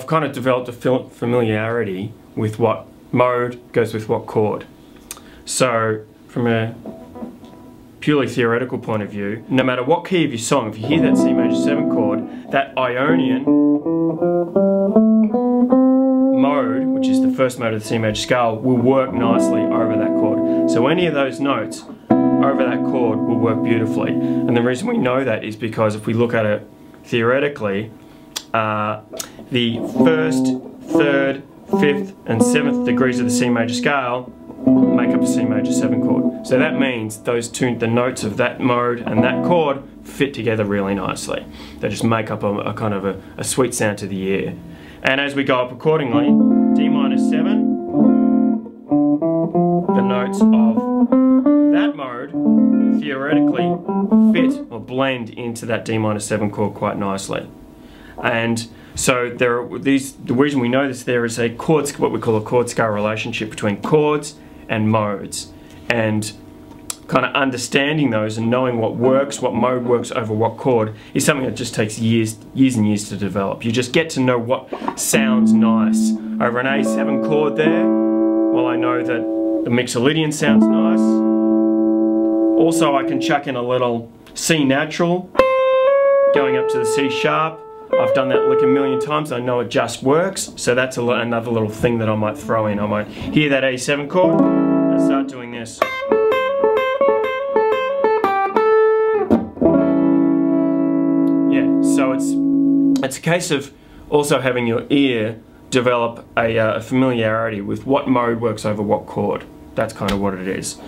I've kind of developed a familiarity with what mode goes with what chord. So from a purely theoretical point of view, no matter what key of your song, if you hear that C major 7 chord, that Ionian mode, which is the first mode of the C major scale, will work nicely over that chord. So any of those notes over that chord will work beautifully. And the reason we know that is because if we look at it theoretically, the first, third, fifth and seventh degrees of the C major scale make up a C major 7 chord. So that means the notes of that mode and that chord fit together really nicely. They just make up a kind of a sweet sound to the ear. And as we go up accordingly, D minor 7, the notes of that mode theoretically fit or blend into that D minor 7 chord quite nicely. And so the reason we know this, there is what we call a chord scale relationship between chords and modes, and kind of understanding those and knowing what mode works over what chord is something that just takes years and years to develop. You just get to know what sounds nice over an A7 chord there. Well, I know that the Mixolydian sounds nice. Also, I can chuck in a little C natural going up to the C sharp. I've done that lick a million times, I know it just works, so that's another little thing that I might throw in. I might hear that A7 chord and start doing this. Yeah, so it's a case of also having your ear develop a familiarity with what mode works over what chord. That's kind of what it is.